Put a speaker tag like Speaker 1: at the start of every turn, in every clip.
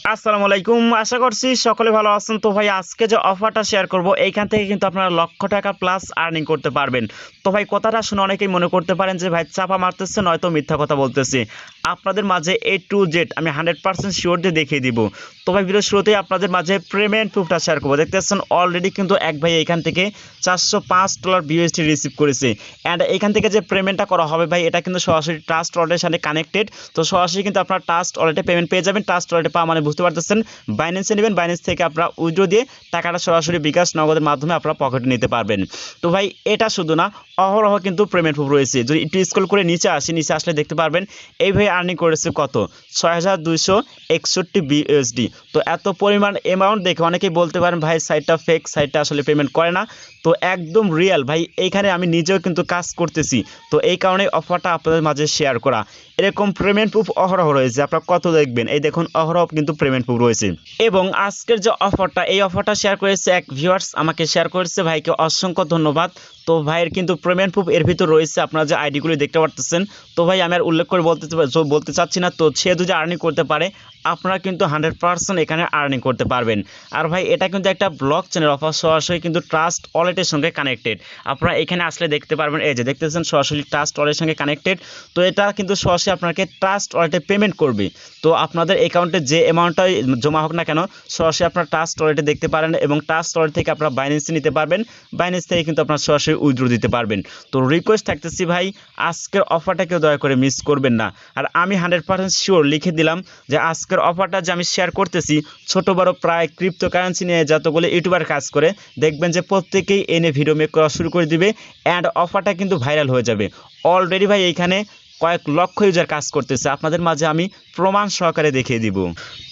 Speaker 1: আসসালামু আলাইকুম, আশা করছি সকলে ভালো আছেন। তো ভাই আজকে যে অফারটা শেয়ার করব এইখান থেকে কিন্তু আপনারা লক্ষ টাকা প্লাস আর্নিং করতে পারবেন। তো ভাই কথাটা শুনে অনেকেই মনে করতে পারেন যে ভাই চাপা মারতেছে নয়তো মিথ্যা কথা বলতেছি। আপনাদের মাঝে এ টু জেড আমি 100% শিওর দিয়ে দেখিয়ে দিব। তো ভাই ভিডিও শুরুতেই আপনাদের মাঝে পেমেন্ট প্রুফটা শেয়ার করবো। দেখতেছেন অলরেডি কিন্তু এক ভাই এইখান থেকে $405 বিউএসডি রিসিভ করেছে। অ্যান্ড এইখান থেকে যে পেমেন্টটা করা হবে ভাই এটা কিন্তু সরাসরি ট্রাস্ট ওয়ালেটের সাথে কানেক্টেড। তো সরাসরি কিন্তু আপনারা ট্রাস্ট ওয়ালেটে পেমেন্ট পেয়ে যাবেন। ট্রাস্ট ওয়ালেটে পাওয়া মানে বুঝতে পারতেছেন বাইন্যান্সে নেবেন, বাইন্যান্স থেকে আপনারা উইথড্র দিয়ে টাকাটা সরাসরি বিকাশ নগদের মাধ্যমে আপনারা পকেটে নিতে পারবেন। তো ভাই এটা শুধু না, অহরহ কিন্তু পেমেন্ট প্রুফ রয়েছে। যদি একটু স্ক্রল করে নিচে আসলে দেখতে পারবেন এই ভাই আর্নিং করেছে কত 6261 বিউএসডি। তো এত পরিমাণ অ্যামাউন্ট দেখে অনেকেই বলতে পারেন ভাই সাইটটা ফেক, সাইটটা আসলে পেমেন্ট করে না। তো একদম রিয়েল ভাই, এইখানে আমি নিজেও কিন্তু কাজ করতেছি। তো এই কারণে অফারটা আপনাদের মাঝে শেয়ার করা। এরকম পেমেন্ট প্রুফ অহরহ রয়েছে, আপনারা কত দেখবেন। এই দেখুন অহরহ কিন্তু পেমেন্ট প্রুফ রয়েছে। এবং আজকের যে অফারটা, এই অফারটা শেয়ার করেছে এক ভিউয়ার্স, আমাকে শেয়ার করেছে, ভাইকে অসংখ্য ধন্যবাদ। তো ভাইয়ের কিন্তু পেমেন্ট প্রুফ এর ভিতর রয়েছে, আপনারা যে আইডিগুলি দেখতে পারতেছেন। তো ভাই আমি আর উল্লেখ করে বলতে চাচ্ছি না। তো সে যদি আর্নিং করতে পারে আপনারা কিন্তু 100% এখানে আর্নিং করতে পারবেন। আর ভাই এটা কিন্তু একটা ব্লক চেনের অফার, সরাসরি কিন্তু ট্রাস্ট ওয়ালেটের সঙ্গে কানেক্টেড। আপনারা এখানে আসলে দেখতে পারবেন, এই যে দেখতেছেন সরাসরি ট্রাস্ট ওয়ালেটের সঙ্গে কানেক্টেড। তো এটা কিন্তু সরাসরি আপনাকে ট্রাস্ট ওয়ালেটে পেমেন্ট করবে। তো আপনাদের অ্যাকাউন্টে যে অ্যামাউন্টটাই জমা হোক না কেন সরাসরি আপনারা ট্রাস্ট ওয়ালেটে দেখতে পারেন এবং ট্রাস্ট ওয়ালেট থেকে আপনারা বাইন্যান্সে নিতে পারবেন। বাইন্যান্স থেকে কিন্তু আপনারা সরাসরি উইথড্র দিতে পারবেন। তো রিকোয়েস্ট থাকতেছি ভাই আজকের অফারটাকেও দয়া করে মিস করবেন না। আর আমি 100% শিওর লিখে দিলাম যে আজকের অফারটা যে আমি শেয়ার করতেছি, ছোট বড় প্রায় ক্রিপ্টোকারেন্সি নিয়ে যতগুলো ইউটিউবার কাজ করে দেখবেন যে প্রত্যেকেই এনে ভিডিও মেক করা শুরু করে দিবে অ্যান্ড অফারটা কিন্তু ভাইরাল হয়ে যাবে। অলরেডি ভাই এইখানে কয়েক লক্ষ ইউজার কাজ করতেছে, আপনাদের মাঝে আমি প্রমাণ সহকারে দেখিয়ে দিব।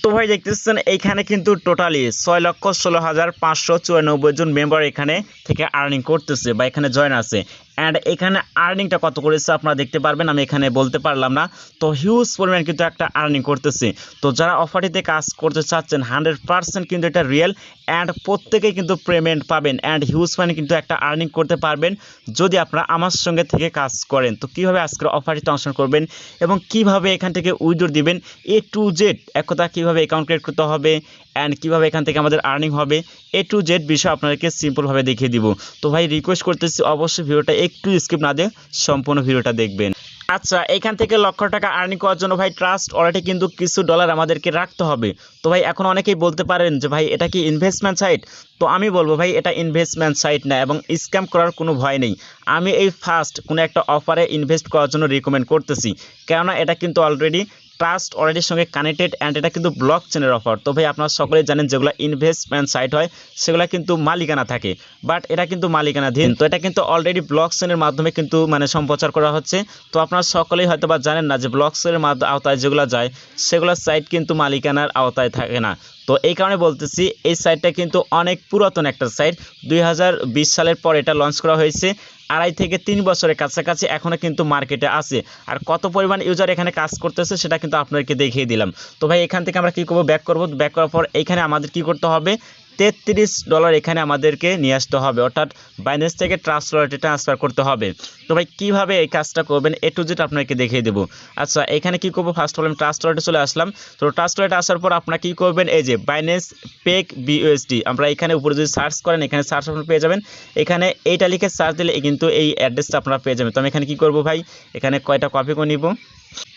Speaker 1: তো ভাই দেখতেছেন এইখানে কিন্তু টোটালি 6,16,594 জন মেম্বার এখানে থেকে আর্নিং করতেছে বা এখানে জয়েন আছে। অ্যান্ড এখানে আর্নিংটা কত করেছে আপনারা দেখতে পারবেন, আমি এখানে বলতে পারলাম না। তো হিউজ পরিমাণ কিন্তু একটা আর্নিং করতেছে। তো যারা অফারটিতে কাজ করতে চাচ্ছেন 100% কিন্তু এটা রিয়েল অ্যান্ড প্রত্যেকেই কিন্তু পেমেন্ট পাবেন অ্যান্ড হিউজ পরিমাণ কিন্তু একটা আর্নিং করতে পারবেন যদি আপনারা আমার সঙ্গে থেকে কাজ করেন। তো কীভাবে আজকের অফারটিতে অংশগ্রহণ করবেন এবং কিভাবে এখান থেকে উইথড্র দিবেন, এ টু জেড এক কথা, কীভাবে অ্যাকাউন্ট ক্রিয়েট করতে হবে অ্যান্ড কীভাবে এখান থেকে আমাদের আর্নিং হবে, এ টু জেড বিষয় আপনাদেরকে সিম্পলভাবে দেখিয়ে দিব। তো ভাই রিকোয়েস্ট করতেছি অবশ্যই ভিডিওটা একটু স্কিপ না দিয়ে সম্পূর্ণ ভিডিওটা দেখবেন। আচ্ছা, এখান থেকে লক্ষ টাকা আর্নিং করার জন্য ভাই ট্রাস্ট ওয়ালেটে কিন্তু কিছু ডলার আমাদেরকে রাখতে হবে। তো ভাই এখন অনেকেই বলতে পারেন যে ভাই এটা কি ইনভেস্টমেন্ট সাইট। তো আমি বলবো ভাই এটা ইনভেস্টমেন্ট সাইট না এবং স্ক্যাম করার কোনো ভয় নেই। আমি এই ফার্স্ট কোনো একটা অফারে ইনভেস্ট করার জন্য রিকমেন্ড করতেছি, কেননা এটা কিন্তু অলরেডি ট্রাস্ট ওয়ালেটের সঙ্গে কানেক্টেড অ্যান্ড এটা কিন্তু ব্লক চেনের অফার। তো ভাই আপনারা সকলেই জানেন যেগুলো ইনভেস্টমেন্ট সাইট হয় সেগুলো কিন্তু মালিকানা থাকে, বাট এটা কিন্তু মালিকানাধীন। তো এটা কিন্তু অলরেডি ব্লক চেনের মাধ্যমে কিন্তু সম্প্রচার করা হচ্ছে। তো আপনারা সকলেই হয়তো বা জানেন না যে ব্লক চেনের আওতায় যেগুলো যায় সেগুলো সাইট কিন্তু মালিকানার আওতায় থাকে না। তো এই কারণে বলতেছি এই সাইটটা কিন্তু অনেক পুরাতন একটা সাইট, 2020 সালের পর এটা লঞ্চ করা হয়েছে। 2.5 থেকে 3 বছরের কাছাকাছি এখনও কিন্তু মার্কেটে আছে। আর কত পরিমাণ ইউজার এখানে কাজ করতেছে সেটা কিন্তু আপনাদেরকে দেখিয়ে দিলাম। তো ভাই এখান থেকে আমরা কী করবো, ব্যাক করবো। ব্যাক করার পর এখানে আমাদের কি করতে হবে, $33 এখানে আমাদেরকে নিয়ে আসতে হবে, অর্থাৎ বাইন্যান্স থেকে ট্রাস্ট ওয়ালেটে ট্রান্সফার করতে হবে। তো ভাই কীভাবে এই কাজটা করবেন এ টু জেড আপনাকে দেখিয়ে দেবো। আচ্ছা, এখানে কি করবো, ফার্স্ট অফ অল আমি ট্রাস্ট ওয়ালেটে চলে আসলাম। তো ট্রাস্ট ওয়ালেটে আসার পর আপনারা কী করবেন, এই যে বাইন্যান্স পেক বিউএসডি, আমরা এখানে উপরে যদি সার্চ করেন এখানে সার্চ আপনারা পেয়ে যাবেন। এখানে এইটা লিখে সার্চ দিলে কিন্তু এই অ্যাড্রেসটা আপনারা পেয়ে যাবেন। তো আমি এখানে কী করবো ভাই, এখানে কয়টা কপি করে নিব।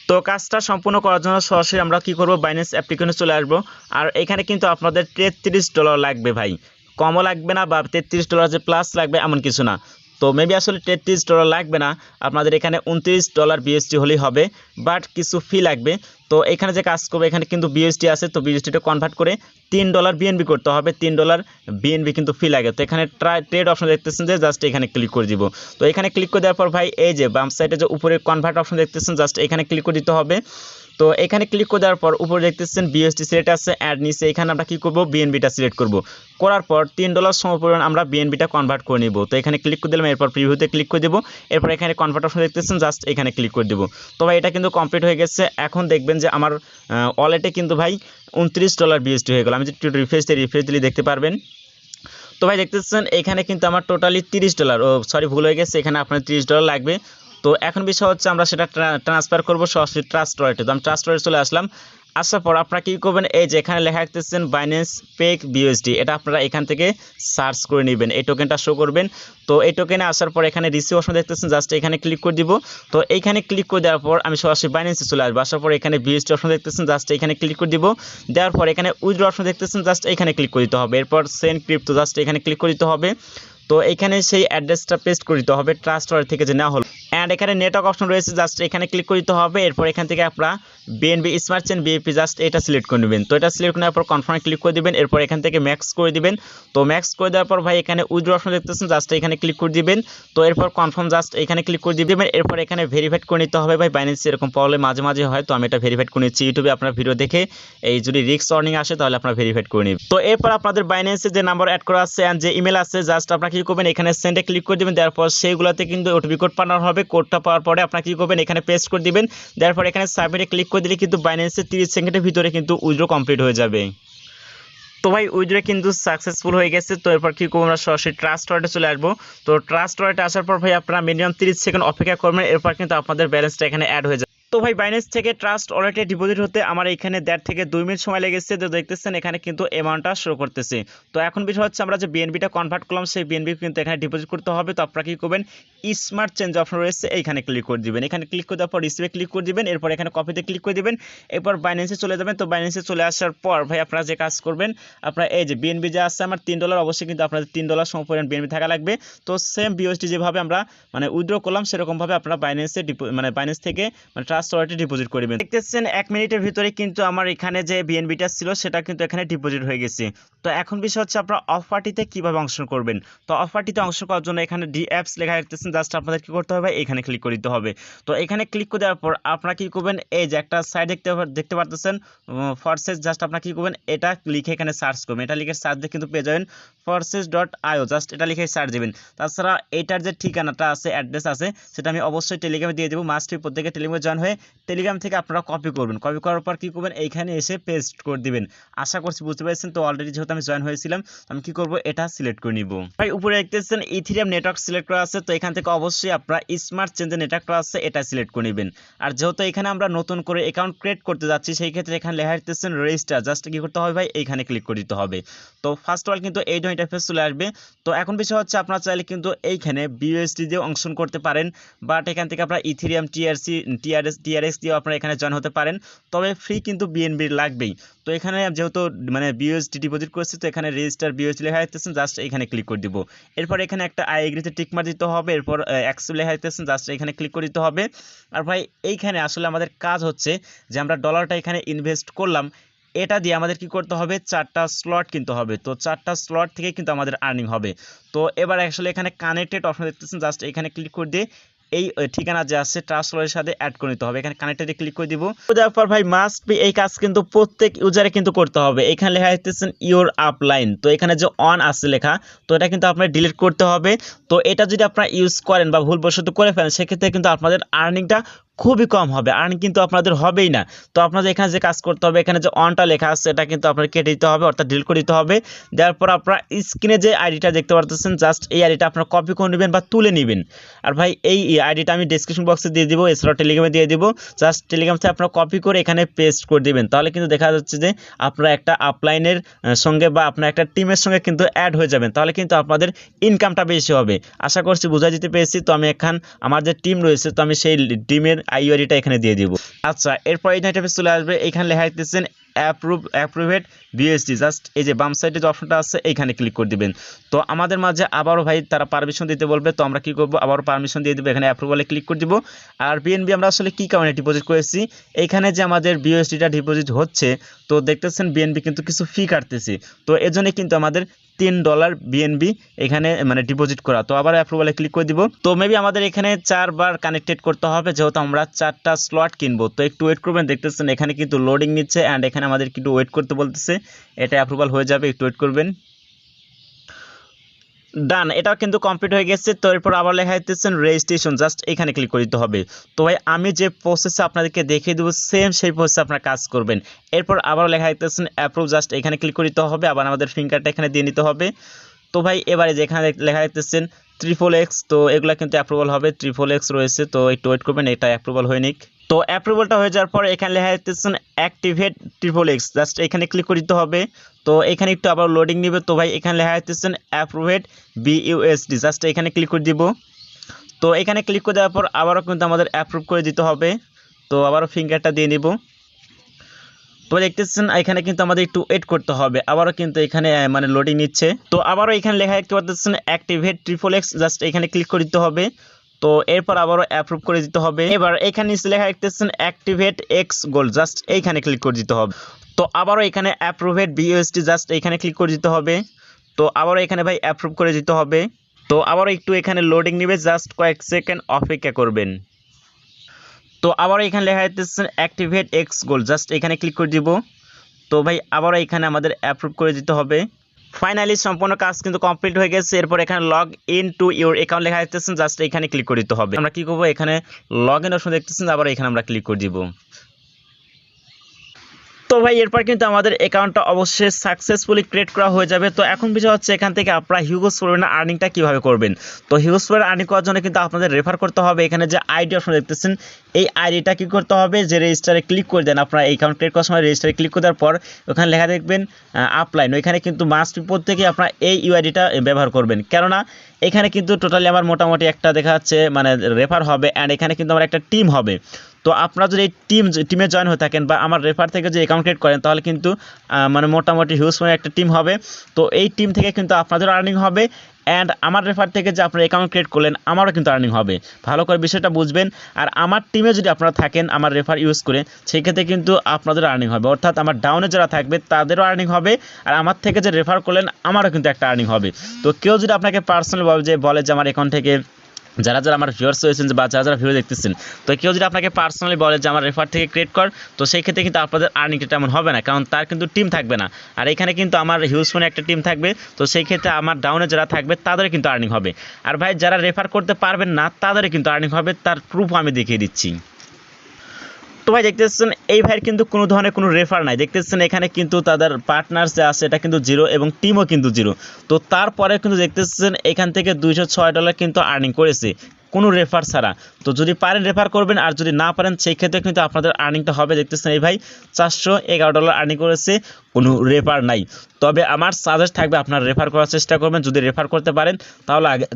Speaker 1: তো কাজটা সম্পূর্ণ করার জন্য সরাসরি আমরা কি করব, বাইন্যান্স অ্যাপ্লিকেশনে চলে আসবো। আর এখানে কিন্তু আপনাদের $33 লাগবে ভাই, কমও লাগবে না বা $33 যে প্লাস লাগবে এমন কিছু না। তো মেবি আসলে $33 লাগবে না, আপনাদের এখানে $29 বিএসটি হলেই হবে, বাট কিছু ফি লাগবে। তো এখানে যে কাজ করবে এখানে কিন্তু বিএসটি আছে, তো বিএসটিটা কনভার্ট করে $3 বিএনবি করতে হবে। $3 বিএনবি কিন্তু ফি লাগে। তো এখানে ট্রেড অপশন দেখতেছেন যে জাস্ট এখানে ক্লিক করে দিব। তো এখানে ক্লিক করে দেওয়ার পর ভাই এই যে বাম সাইডে যে উপরে কনভার্ট অপশন দেখতেছেন জাস্ট এখানে ক্লিক করে দিতে হবে। তো এখানে ক্লিক করে দেওয়ার পর উপরে দেখতেছেন বিএসটি সিলেক্ট আছে অ্যাড নিচে এখানে আমরা কি করব, বিএনবিটা সিলেক্ট করব। করার পর $3 সমপরিমাণ আমরা বিএনবিটা কনভার্ট করে নিব। তো এখানে ক্লিক করে দিলাম, এরপর প্রিভিউতে ক্লিক করে দেবো। এরপর এখানে কনভার্ট অপশন দেখতেছেন জাস্ট এখানে ক্লিক করে দেবো। তো ভাই এটা কিন্তু কমপ্লিট হয়ে গেছে। এখন দেখবেন যে আমার ওয়ালেটে কিন্তু ভাই $29 বিএসটি হয়ে গেল। আমি যদি রিফ্রেশ দিলে দেখতে পারবেন। তো ভাই দেখতেছেন এখানে কিন্তু আমার টোটালি $30, সরি ভুল হয়ে গেছে, এখানে আপনার $30 লাগবে। তো এখন বিষয় হচ্ছে আমরা সেটা ট্রান্সফার করব সরাসরি ট্রাস্ট ওয়ালেটে। তো আমি ট্রাস্ট ওয়ালেটে চলে আসলাম। আসার পর আপনারা কি করবেন, এই যে এখানে লেখা রাখতেছেন বাইন্যান্স পেক বিউএসডি, এটা আপনারা এখান থেকে সার্চ করে নেবেন, এই টোকেনটা শো করবেন। তো এই টোকেনে আসার পর এখানে রিসিভ অপশন দেখতেছেন, জাস্ট এখানে ক্লিক করে দিব। তো এইখানে ক্লিক করে দেওয়ার পর আমি সরাসরি বাইন্যান্সে চলে আসবো। আসার পর এখানে বিউএসডি অপশন দেখতেছেন, জাস্ট এখানে ক্লিক করে দিব। দেওয়ার পর এখানে উইথড্র অপশন দেখতেছেন, জাস্ট এখানে ক্লিক করে দিতে হবে। এরপর সেন্ড ক্রিপ্টো, জাস্ট এখানে ক্লিক করে দিতে হবে। তো এখানে সেই অ্যাড্রেসটা পেস্ট করে দিতে হবে ট্রাস্ট ওয়ালেট থেকে যে নেওয়া হলো। অ্যান্ড এখানে নেটওয়ার্ক অপশন রয়েছে, জাস্ট এখানে ক্লিক করে দিতে হবে। এরপর এখান থেকে আপনারা BNB smart chain BAP just এটা সিলেক্ট করে নেবেন। তো এটা সিলেক্ট করার পর কনফার্মে ক্লিক করে দিবেন। এরপর এখান থেকে ম্যাক্স করে দিবেন। তো ম্যাক্স করে দেওয়ার পর ভাই এখানে উইথড্র অপশন দেখতেছেন, জাস্ট এখানে ক্লিক করে দিবেন। তো এরপর কনফার্ম জাস্ট এখানে ক্লিক করে দিবেন। এরপর এখানে ভেরিফাইড করে নিতে হবে ভাই, বাইন্যান্সে এরকম প্রবলেম মাঝে মাঝে হয়, তো আমি এটা ভেরিফাইড করে নিচ্ছি। ইউটিউবে আপনার ভিডিও দেখে এই যদি রিস্ক ওয়ার্নিং আসে তাহলে আপনারা ভেরিফাইড করে নিন। তো এরপর আপনাদের বাইন্যান্সে যে নাম্বার অ্যাড করা আছে এন্ড যে ইমেল আছে, জাস্ট আপনারা কি করবেন, এখানে সেন্ডে ক্লিক করে দিবেন। তারপর সেইগুলোতে কিন্তু ওটিপি কোড পাঠানো হবে। কোডটা পাওয়ার পরে আপনারা কি করবেন, এখানে পেস্ট করে দিবেন। তারপর এখানে সাবমিটে ক্লিক করে দিলে কিন্তু বাইন্যান্সে 30 সেকেন্ডের ভিতরে কিন্তু উইথড্র কমপ্লিট হয়ে যাবে। তো ভাই উইথড্র কিন্তু সাকসেসফুল হয়ে গেছে। তো এরপর কি করবো, আমরা সরাসরি ট্রাস্ট ওয়ালেটে চলে আসবো। তো ট্রাস্ট ওয়ালেটে আসার পর ভাই আপনারা মিনিমাম 30 সেকেন্ড অপেক্ষা করবেন। এরপর কিন্তু আপনাদের ব্যালেন্সটা এখানে অ্যাড হয়ে যাবে। তো ভাই বাইন্যান্স থেকে ট্রাস্ট ওয়ালেটে ডিপোজিট হতে আমার এখানে 1.5 থেকে 2 মিনিট সময় লেগেছে। তো দেখতেছেন এখানে কিন্তু অ্যামাউন্টটা শো করতেছে। তো এখন বিষয় হচ্ছে আমরা যে বিএনবিটা কনভার্ট করলাম সেই বিএনবি কিন্তু এখানে ডিপোজিট করতে হবে। তো আপনারা কি করবেন, স্মার্ট চেঞ্জ অপশন রয়েছে এইখানে ক্লিক করে দিবেন। এখানে ক্লিক করে দেওয়ার পর রিসিভে ক্লিক করে দিবেন। এরপর এখানে কপিতে ক্লিক করে দিবেন। এরপর বাইন্যান্সে চলে যাবেন। তো বাইন্যান্সে চলে আসার পর ভাই আপনারা যে কাজ করবেন, আপনারা এই যে বিএনবি যে আছে আমার $3, অবশ্যই কিন্তু আপনাদের $3 সমপরিমাণ বিএনবি থাকা লাগবে। তো সেম বিওএসডি যেভাবে আমরা মানে উইথড্র করলাম সেরকমভাবে আপনারা বাইন্যান্সে বাইন্যান্স থেকে ট্রাস্ট ওয়ালেটে ডিপোজিট করবেন। দেখতেছেন 1 মিনিটের ভিতরে কিন্তু আমার এখানে যে বিএনবিটা ছিল সেটা কিন্তু এখানে ডিপোজিট হয়ে গেছে। তো এখন বিষয় হচ্ছে আপনারা অফারটিতে কিভাবে অংশগ্রহণ করবেন। তো অফারটিতে অংশগ্রহণ করার জন্য এখানে ডি অ্যাপস লেখা রাখতেছেন, জাস্ট আপনাদের কি করতে হবে, এখানে ক্লিক করে দিতে হবে। তো এখানে ক্লিক করে দেওয়ার পর আপনারা কি করবেন, এই যে একটা সাইড দেখতে পারতেছেন ফরসেজ, জাস্ট আপনারা কি করবেন, এটা লিখে এখানে সার্চ করবেন। এটা লিখে সার্চ দিয়ে কিন্তু পেয়ে যাবেন forsage.io, জাস্ট এটা লিখে সার্চ দিবেন। তাছাড়া এটার যে ঠিকানাটা আছে, অ্যাড্রেস আছে, সেটা আমি অবশ্যই টেলিগ্রামে দিয়ে দেবো। মাস্ট বি প্রত্যেকে টেলিগ্রামে জয়েন হয়ে টেলিগ্রাম থেকে আপনারা কপি করবেন। কপি করার পর কি করবেন, এইখানে এসে পেস্ট করে দিবেন। আশা করছি বুঝতে পেরেছেন। তো অলরেডি যেহেতু আমি জয়েন হয়েছিলাম, আমি কি করব, এটা সিলেক্ট করে নিব। ভাই উপরে দেখতেছেন ইথেরিয়াম নেটওয়ার্ক সিলেক্ট করা আছে। তো এখান থেকে অবশ্যই আপনারা স্মার্ট চেঞ্জের নেটওয়ার্কটা আছে এটা সিলেক্ট করে নেবেন। আর যেহেতু এখানে আমরা নতুন করে অ্যাকাউন্ট ক্রিয়েট করতে যাচ্ছি, সেই ক্ষেত্রে এখানে লেখা রাখতেছেন রেজিস্টার, জাস্ট কি করতে হবে ভাই, এইখানে ক্লিক করে দিতে হবে। তো ফার্স্ট অল কিন্তু এই ধরনের ইন্টারফেস চলে আসবে। তো এখন বিষয় হচ্ছে আপনারা চাইলে কিন্তু এইখানে বিউএসডি দিয়ে অংশগ্রহণ করতে পারেন, বাট এখান থেকে আপনারা ইথেরিয়াম টিআরএক্স দিয়ে আপনারা এখানে জয়েন হতে পারেন। তবে ফ্রি কিন্তু বিএনবি লাগবেই। তো এখানে যেহেতু মানে বিউএসডি ডিপোজিট করছি, তো এখানে রেজিস্টার বিউএসডি লেখা রাখতেছেন, জাস্ট এখানে ক্লিক করে দিব। এরপর এখানে একটা আই এগ্রিতে টিক মার দিতে হবে। এরপর অ্যাকসেপ্ট লেখা রাখতেছেন, জাস্ট এখানে ক্লিক করে দিতে হবে। আর ভাই এইখানে আসলে আমাদের কাজ হচ্ছে যে আমরা ডলারটা এখানে ইনভেস্ট করলাম, এটা দিয়ে আমাদের কি করতে হবে, 4টা স্লট কিনতে হবে। তো 4টা স্লট থেকে কিন্তু আমাদের আর্নিং হবে। তো এবার আসলে এখানে কানেক্টেড অপশন দেখতেছেন, জাস্ট এখানে ক্লিক করে দিয়ে এই ঠিকানা যে আছে ট্রাস্ট ওয়ালেটের সাথে অ্যাড করে নিতে হবে। এখানে কানেক্টেডে ক্লিক করে দিব। তারপর ভাই মাস্ট বি এই কাজ কিন্তু প্রত্যেক ইউজারে কিন্তু করতে হবে। এখানে লেখা দেখতেছেন ইওর আপলাইন, তো এখানে যে অন আছে লেখা, তো এটা কিন্তু আপনার ডিলিট করতে হবে। তো এটা যদি আপনারা ইউজ করেন বা ভুলবশত করে ফেলেন, সেক্ষেত্রে কিন্তু আপনাদের আর্নিংটা খুবই কম হবে, আর্নিং কিন্তু আপনাদের হবেই না। তো আপনাদের এখানে যে কাজ করতে হবে, এখানে যে অনটা লেখা আছে এটা কিন্তু আপনার কেটে দিতে হবে, অর্থাৎ ডিলিট করে দিতে হবে। দেওয়ার পর আপনারা স্ক্রিনে যে আইডিটা দেখতে পারতেছেন, জাস্ট এই আইডিটা আপনারা কপি করে নেবেন বা তুলে নেবেন। আর ভাই এই আইডিটা আমি ডেসক্রিপশন বক্সে দিয়ে দিব, এছাড়াও টেলিগ্রামে দিয়ে দিব। জাস্ট টেলিগ্রাম থেকে আপনারা কপি করে এখানে পেস্ট করে দিবেন। তাহলে কিন্তু দেখা যাচ্ছে যে আপনারা একটা আপলাইনের সঙ্গে বা আপনার একটা টিমের সঙ্গে কিন্তু অ্যাড হয়ে যাবেন। তাহলে কিন্তু আপনাদের ইনকামটা বেশি হবে। আশা করছি বুঝাই দিতে পেরেছি। তো আমি এখন আমার যে টিম রয়েছে, তো আমি সেই টিমের আইওআইডিটা এখানে দিয়ে দিব। আচ্ছা, এরপর এই টাইপে চলে আসবে। এখানে লেখা রাখতেছেন অ্যাপ্রুভেড বিএসডি, জাস্ট এই যে বাম সাইডে যে অপশনটা আছে এইখানে ক্লিক করে দিবেন। তো আমাদের মাঝে আবারও ভাই তারা পারমিশন দিতে বলবে, তো আমরা কি করব, আবারও পারমিশন দিয়ে দিব। এখানে অ্যাপ্রুভালে ক্লিক করে দিব। আর বিএনবি আমরা আসলে কি কারণে ডিপোজিট করেছি, এইখানে যে আমাদের বিএসডিটা ডিপোজিট হচ্ছে, তো দেখতেছেন বিএনবি কিন্তু কিছু ফি কাটতেছে। তো এজন্য কিন্তু আমাদের $3 বিএনবি এখানে মানে ডিপোজিট করা। তো আবার অ্যাপ্রুভালে ক্লিক করে দিব। তো মেবি আমাদের এখানে 4বার কানেক্টেড করতে হবে, যেহেতু আমরা 4টা স্লট কিনবো। তো একটু ওয়েট করবেন, দেখতেছেন এখানে কিন্তু লোডিং নিচ্ছে অ্যান্ড এখানে আমাদের কিন্তু ওয়েট করতে বলতেছে। এটা অ্যাপ্রুভাল হয়ে যাবে, একটু ওয়েট করবেন। ডান, এটাও কিন্তু কমপ্লিট হয়ে গেছে। তো এরপর আবার লেখা দিতেছেন রেজিস্ট্রেশন, জাস্ট এখানে ক্লিক করে দিতে হবে। তো ভাই আমি যে প্রসেসে আপনাদেরকে দেখিয়ে দেবো সেম সেই প্রসেসে আপনারা কাজ করবেন। এরপর আবার লেখা দিতেছেন অ্যাপ্রুভ, জাস্ট এখানে ক্লিক করে দিতে হবে। আবার আমাদের ফিঙ্গারটা এখানে দিয়ে নিতে হবে। তো ভাই এবারে যেখানে লেখা দেখতেছেন XXX, তো এগুলা কিন্তু অ্যাপ্রুভাল হবে। XXX রয়েছে, তো একটু ওয়েট করবেন, এটা অ্যাপ্রুভাল হয়ে নিক। তো অ্যাপ্রুভালটা হয়ে যাওয়ার পর এখানে লেখা দেখতেছেন অ্যাক্টিভেট ট্রিপল এক্স, জাস্ট এখানে ক্লিক করে দিতে হবে। তো এখানে একটু আবার লোডিং নেবে। তো ভাই এখানে লেখা দেখতেছেন অ্যাপ্রুভেড বিইউএসডি, জাস্ট এখানে ক্লিক করে দিব। তো এখানে ক্লিক করে দেওয়ার পর আবারও কিন্তু আমাদের অ্যাপ্রুভ করে দিতে হবে। তো আবারও ফিঙ্গারটা দিয়ে নিব। তো দেখতেছেন এখানে কিন্তু আমাদের একটু ওয়েট করতে হবে, আবারও কিন্তু এখানে মানে লোডিং নিচ্ছে। তো আবারও এখানে লেখা দেখতে পাচ্ছেন অ্যাক্টিভেট ট্রিপল এক্স, জাস্ট এখানে ক্লিক করে দিতে হবে। তো এরপর আবারও অ্যাপ্রুভ করে দিতে হবে। এবার এখানে নিচে লেখা দেখতেছেন অ্যাক্টিভেট এক্স গোল্ড, জাস্ট এইখানে ক্লিক করে দিতে হবে। তো আবারও এখানে অ্যাপ্রুভেড বিইউএসডি, জাস্ট এইখানে ক্লিক করে দিতে হবে। তো আবারও এখানে ভাই অ্যাপ্রুভ করে দিতে হবে। তো আবারও একটু এখানে লোডিং নেবে, জাস্ট কয়েক সেকেন্ড অপেক্ষা করবেন। তো আবারও এখানে লেখা যাচ্ছে অ্যাক্টিভেট এক্স গোল্ড, জাস্ট এখানে ক্লিক করে দিব। তো ভাই আবারও এখানে আমাদের অ্যাপ্রুভ করে দিতে হবে। ফাইনালি সম্পূর্ণ কাজ কিন্তু কমপ্লিট হয়ে গেছে। এরপর এখানে log in to your account লেখা যাচ্ছে, জাস্ট এখানে ক্লিক করে দিতে হবে। আমরা কি করবো, এখানে লগ ইন অপশন দেখতেছেন, আবার এখানে আমরা ক্লিক করে দিব। তো ভাই এরপর কিন্তু আমাদের অ্যাকাউন্টটা অবশ্যই সাকসেসফুলি ক্রিয়েট করা হয়ে যাবে। তো এখন বিষয় হচ্ছে এখান থেকে আপনারা হিউজ পরিমাণে আর্নিংটা কীভাবে করবেন। তো হিউজ পরিমাণে আর্নিং করার জন্য কিন্তু আপনাদের রেফার করতে হবে। এখানে যে আইডি অপশন দেখতেছেন, এই আইডিটা কী করতে হবে, যে রেজিস্টারে ক্লিক করে দেন। আপনারা অ্যাকাউন্ট ক্রিয়েট করার সময় রেজিস্টারে ক্লিক করে দেওয়ার পর ওখানে লেখা দেখবেন আপলাইন, ওইখানে কিন্তু মাস্ট প্রত্যেকেই আপনারা এই ইউআইডিটা ব্যবহার করবেন। কেননা এখানে কিন্তু টোটালি আমার মোটামুটি একটা দেখা যাচ্ছে মানে রেফার হবে, অ্যান্ড এখানে কিন্তু আমার একটা টিম হবে। তো আপনারা যদি এই টিমে জয়েন হয়ে থাকেন বা আমার রেফার থেকে যে অ্যাকাউন্ট ক্রিয়েট করেন, তাহলে কিন্তু মানে মোটামুটি হিউজ পরিমাণে একটা টিম হবে। তো এই টিম থেকে কিন্তু আপনাদের আর্নিং হবে, অ্যান্ড আমার রেফার থেকে যে আপনারা অ্যাকাউন্ট ক্রিয়েট করলেন আমারও কিন্তু আর্নিং হবে। ভালো করে বিষয়টা বুঝবেন। আর আমার টিমে যদি আপনারা থাকেন আমার রেফার ইউজ করে, সেই ক্ষেত্রে কিন্তু আপনাদেরও আর্নিং হবে, অর্থাৎ আমার ডাউনে যারা থাকবে তাদেরও আর্নিং হবে, আর আমার থেকে যে রেফার করলেন আমারও কিন্তু একটা আর্নিং হবে। তো কেউ যদি আপনাকে পার্সোনাল বলে যে আমার অ্যাকাউন্ট থেকে যারা আমার ভিউয়ার্স হয়েছেন বা যারা ভিডিও দেখতেছেন, তো কেউ যদি আপনাকে পার্সোনালি বলে যে আমার রেফার থেকে ক্রিয়েট কর, তো সেই ক্ষেত্রে কিন্তু আপনাদের আর্নিংটা তেমন হবে না, কারণ তার কিন্তু টিম থাকবে না। আর এখানে কিন্তু আমার হিউজ ফোনে একটা টিম থাকবে, তো সেই ক্ষেত্রে আমার ডাউনে যারা থাকবে তাদের কিন্তু আর্নিং হবে। আর ভাই যারা রেফার করতে পারবেন না তাদের কিন্তু আর্নিং হবে, তার প্রুফ আমি দেখিয়ে দিচ্ছি। তো ভাই দেখতেছেন এই ভাইয়ের কিন্তু কোনো ধরনের কোনো রেফার নাই, দেখতেছেন এখানে কিন্তু তাদের পার্টনার যে আছে এটা কিন্তু জিরো এবং টিমও কিন্তু জিরো। তো তারপরে কিন্তু দেখতেছেন এখান থেকে $206 কিন্তু আর্নিং করেছে কোনো রেফার ছাড়া। তো যদি পারেন রেফার করবেন, আর যদি না পারেন সেই ক্ষেত্রে কিন্তু আপনাদের আর্নিংটা হবে। দেখতেছেন এই ভাই $411 আর্নিং করেছে, কোনো রেফার নাই। তবে আমার সাজেস্ট থাকবে আপনারা রেফার করার চেষ্টা করবেন। যদি রেফার করতে পারেন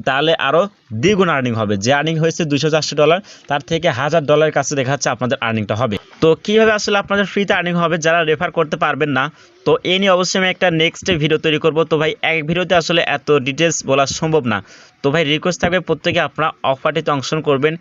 Speaker 1: তাহলে আরও দ্বিগুণ আর্নিং হবে। যে আর্নিং হয়েছে $204, তার থেকে $1000 কাছে দেখা যাচ্ছে আপনাদের আর্নিংটা হবে। তো কীভাবে আসলে আপনাদের ফ্রিতে আর্নিং হবে যারা রেফার করতে পারবেন না, তো এই নিয়ে অবশ্যই আমি একটা নেক্সট ভিডিও তৈরি করব। তো ভাই এক ভিডিওতে আসলে এত ডিটেলস বলা সম্ভব না। তো ভাই রিকোয়েস্ট থাকবে প্রত্যেকে আপনারা অফারটিতে অংশগ্রহণ করবেন।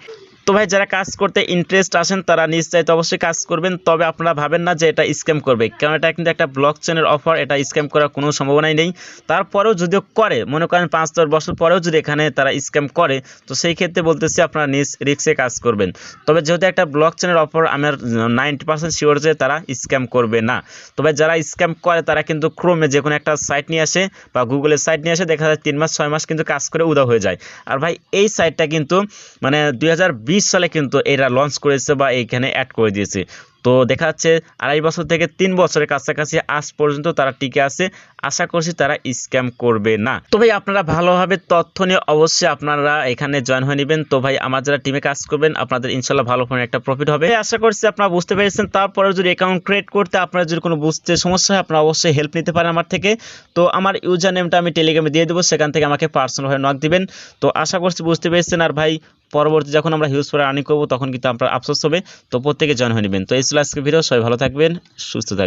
Speaker 1: তো ভাই যারা কাজ করতে ইন্টারেস্ট আসেন তারা নিশ্চয়ই অবশ্যই কাজ করবেন, তবে আপনারা ভাবেন না যে এটা স্ক্যাম করবে, কারণ এটা কিন্তু একটা ব্লক চেনের অফার, এটা স্ক্যাম করার কোনো সম্ভাবনাই নেই। তারপরেও যদিও করে, মনে করেন 5-10 বছর পরেও যদি এখানে তারা স্ক্যাম করে, তো সেই ক্ষেত্রে বলতেছি আপনারা নিজ রিস্কে কাজ করবেন। তবে যেহেতু একটা ব্লক চেনের অফার, আমার 90% শিওর যে তারা স্ক্যাম করবে না। তবে যারা স্ক্যাম করে তারা কিন্তু ক্রোমে যে কোনো একটা সাইট নিয়ে আসে বা গুগলের সাইট নিয়ে আসে, দেখা যায় 3 মাস 6 মাস কিন্তু কাজ করে উধাও হয়ে যায়। আর ভাই এই সাইটটা কিন্তু মানে 2020 সালে কিন্তু এরা লঞ্চ করেছে বা এইখানে অ্যাড করে দিয়েছে। তো দেখা যাচ্ছে 2.5 বছর থেকে 3 বছরের কাছাকাছি আজ পর্যন্ত তারা টিকে আছে। আশা করছি তারা স্ক্যাম করবে না। তো ভাই আপনারা ভালোভাবে তথ্য নিয়ে অবশ্যই আপনারা এখানে জয়েন হয়ে নেবেন। তো ভাই আমার যারা টিমে কাজ করবেন আপনাদের ইনশাল্লাহ ভালো ফোনে একটা প্রফিট হবে আশা করছি আপনারা বুঝতে পেরেছেন। তারপরে যদি অ্যাকাউন্ট ক্রিয়েট করতে আপনারা যদি কোনো বুঝতে সমস্যা হয় আপনারা অবশ্যই হেল্প নিতে পারেন আমার থেকে। তো আমার ইউজার নেমটা আমি টেলিগ্রামে দিয়ে দেবো, সেখান থেকে আমাকে পার্সোনালভাবে নক দিবেন। তো আশা করছি বুঝতে পেরেছেন। আর ভাই পরবর্তী যখন আমরা হিউজ পরে আর্নিং করবো তখন কিন্তু আপনার আফসোস হবে। তো প্রত্যেকে জয়েন হয়ে নেবেন। তো এই ছিল আজকের ভিডিও, সবাই ভালো থাকবেন, সুস্থ থাকবেন।